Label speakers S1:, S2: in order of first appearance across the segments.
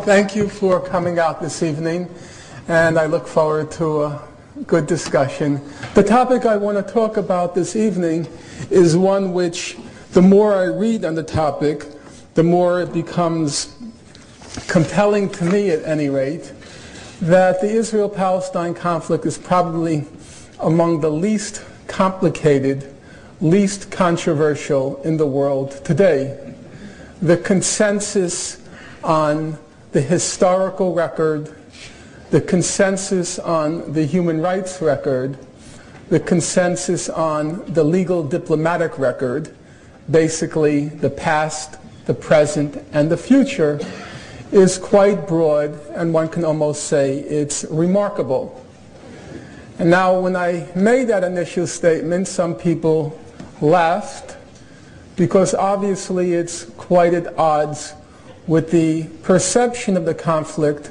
S1: Thank you for coming out this evening, and I look forward to a good discussion. The topic I want to talk about this evening is one which, the more I read on the topic, the more it becomes compelling to me, at any rate, that the Israel-Palestine conflict is probably among the least complicated, least controversial in the world today. The consensus on the historical record, the consensus on the human rights record, the consensus on the legal diplomatic record, basically the past, the present, and the future, is quite broad, and one can almost say it's remarkable. And now, when I made that initial statement, some people laughed, because obviously it's quite at odds with the perception of the conflict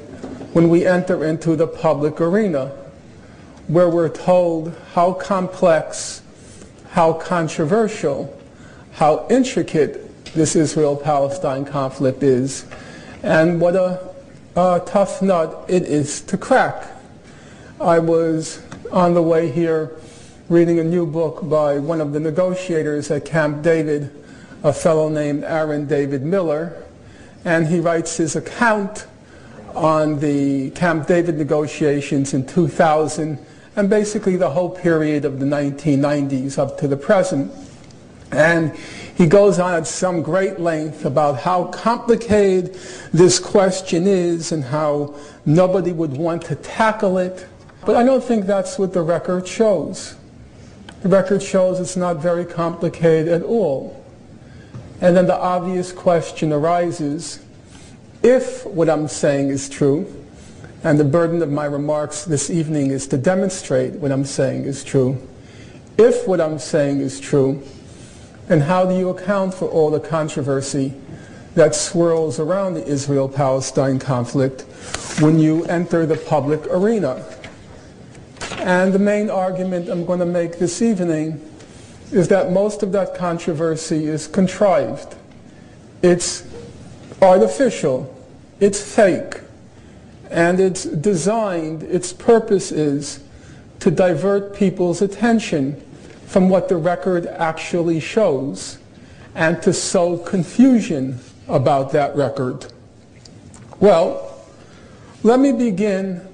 S1: when we enter into the public arena, where we're told how complex, how controversial, how intricate this Israel-Palestine conflict is, and what a tough nut it is to crack. I was on the way here reading a new book by one of the negotiators at Camp David, a fellow named Aaron David Miller, and he writes his account on the Camp David negotiations in 2000 and basically the whole period of the 1990s up to the present. And he goes on at some great length about how complicated this question is and how nobody would want to tackle it. But I don't think that's what the record shows. The record shows it's not very complicated at all. And then the obvious question arises, if what I'm saying is true, and the burden of my remarks this evening is to demonstrate what I'm saying is true, if what I'm saying is true, then how do you account for all the controversy that swirls around the Israel-Palestine conflict when you enter the public arena? And the main argument I'm going to make this evening is that most of that controversy is contrived. It's artificial, it's fake, and it's designed, its purpose is to divert people's attention from what the record actually shows and to sow confusion about that record. Well, let me begin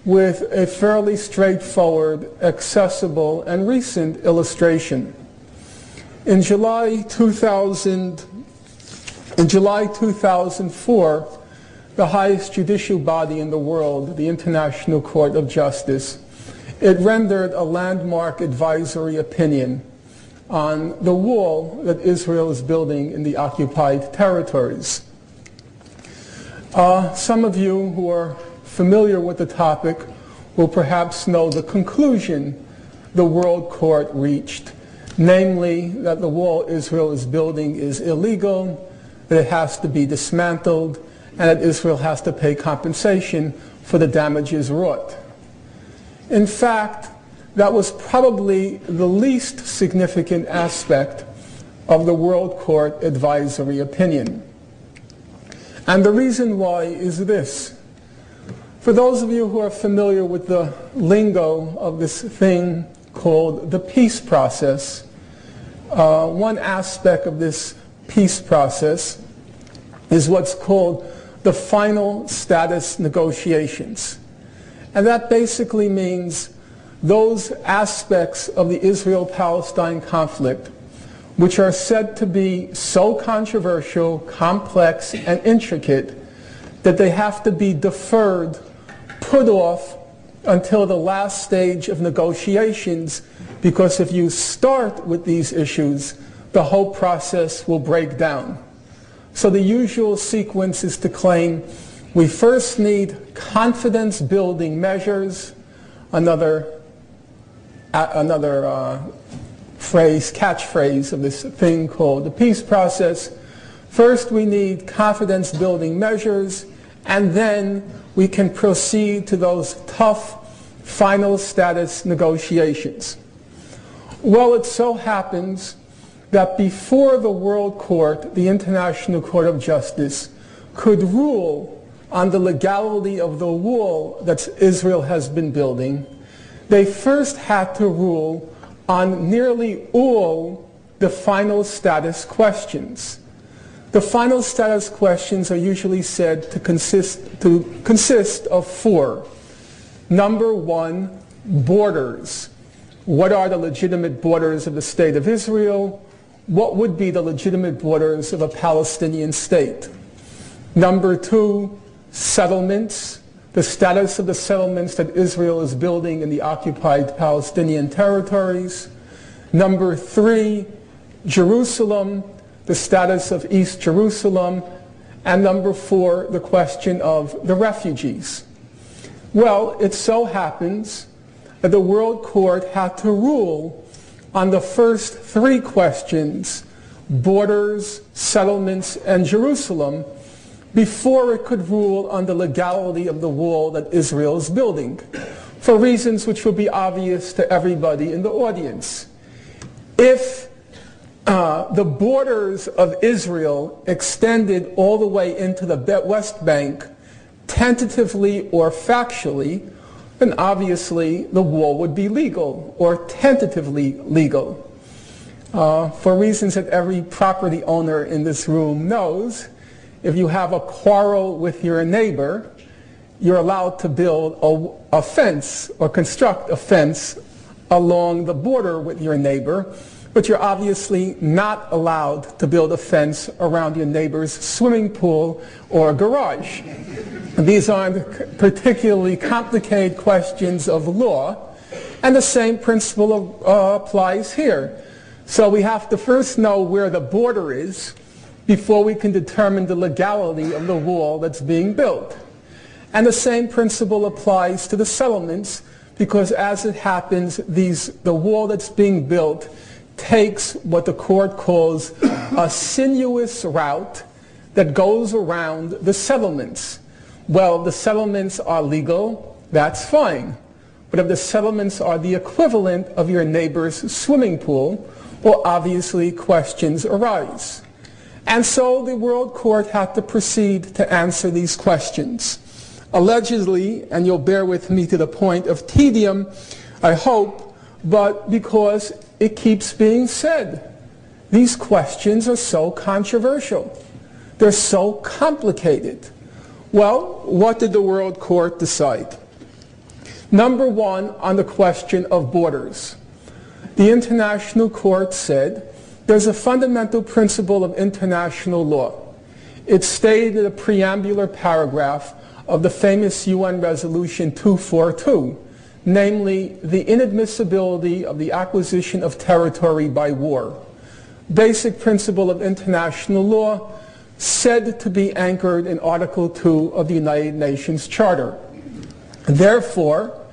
S1: with a fairly straightforward, accessible, and recent illustration. In July 2004, the highest judicial body in the world, the International Court of Justice, it rendered a landmark advisory opinion on the wall that Israel is building in the occupied territories. Some of you who are familiar with the topic will perhaps know the conclusion the World Court reached, namely that the wall Israel is building is illegal, that it has to be dismantled, and that Israel has to pay compensation for the damages wrought. In fact, that was probably the least significant aspect of the World Court advisory opinion. And the reason why is this. For those of you who are familiar with the lingo of this thing called the peace process, one aspect of this peace process is what's called the final status negotiations. And that basically means those aspects of the Israel-Palestine conflict which are said to be so controversial, complex, and intricate that they have to be deferred, put off until the last stage of negotiations, because if you start with these issues, the whole process will break down. So the usual sequence is to claim we first need confidence-building measures, another catchphrase of this thing called the peace process. First we need confidence-building measures, and then we can proceed to those tough final status negotiations. Well, it so happens that before the World Court, the International Court of Justice, could rule on the legality of the wall that Israel has been building, they first had to rule on nearly all the final status questions. The final status questions are usually said to consist of four. Number one, borders. What are the legitimate borders of the state of Israel? What would be the legitimate borders of a Palestinian state? Number two, settlements. The status of the settlements that Israel is building in the occupied Palestinian territories. Number three, Jerusalem, the status of East Jerusalem. And number four, the question of the refugees. Well, it so happens that the World Court had to rule on the first three questions, borders, settlements, and Jerusalem, before it could rule on the legality of the wall that Israel is building, for reasons which will be obvious to everybody in the audience. If the borders of Israel extended all the way into the West Bank, tentatively or factually, then obviously the wall would be legal or tentatively legal. For reasons that every property owner in this room knows, if you have a quarrel with your neighbor, you're allowed to build a fence or construct a fence along the border with your neighbor, but you're obviously not allowed to build a fence around your neighbor's swimming pool or garage. These aren't particularly complicated questions of law, and the same principle applies here. So we have to first know where the border is before we can determine the legality of the wall that's being built. And the same principle applies to the settlements, because as it happens, the wall that's being built takes what the court calls a sinuous route that goes around the settlements. Well, the settlements are legal, that's fine. But if the settlements are the equivalent of your neighbor's swimming pool, well, obviously questions arise. And so the World Court had to proceed to answer these questions. Allegedly, and you'll bear with me to the point of tedium, I hope, but because it keeps being said, these questions are so controversial. They're so complicated. Well, what did the World Court decide? Number one, on the question of borders. The International Court said there's a fundamental principle of international law. It's stated in a preambular paragraph of the famous UN Resolution 242, namely the inadmissibility of the acquisition of territory by war. Basic principle of international law, said to be anchored in Article 2 of the United Nations Charter. Therefore,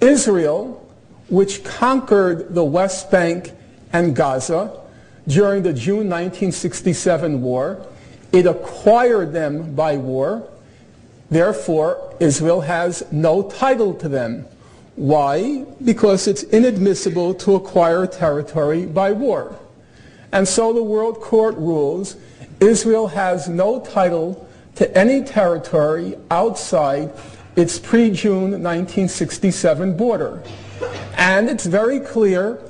S1: Israel, which conquered the West Bank and Gaza during the June 1967 war, it acquired them by war. Therefore, Israel has no title to them. Why? Because it's inadmissible to acquire territory by war. And so the World Court rules Israel has no title to any territory outside its pre-June 1967 border. And it's very clear,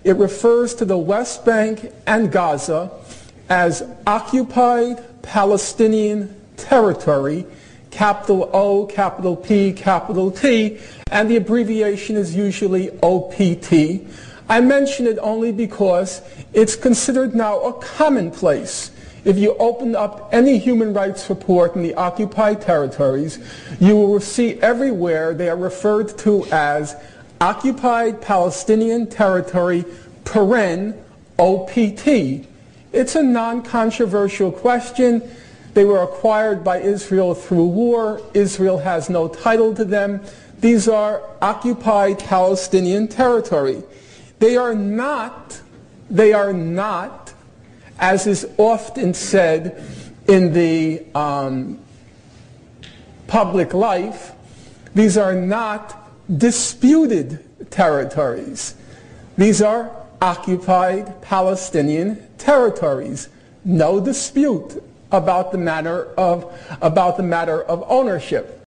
S1: it refers to the West Bank and Gaza as occupied Palestinian territory, capital O, capital P, capital T, and the abbreviation is usually OPT. I mention it only because it's considered now a commonplace. If you open up any human rights report in the occupied territories, you will see everywhere they are referred to as occupied Palestinian territory, paren OPT. It's a non-controversial question. They were acquired by Israel through war. Israel has no title to them. These are occupied Palestinian territory. They are not, as is often said in the public life, these are not disputed territories. These are occupied Palestinian territories. No dispute about the matter of ownership.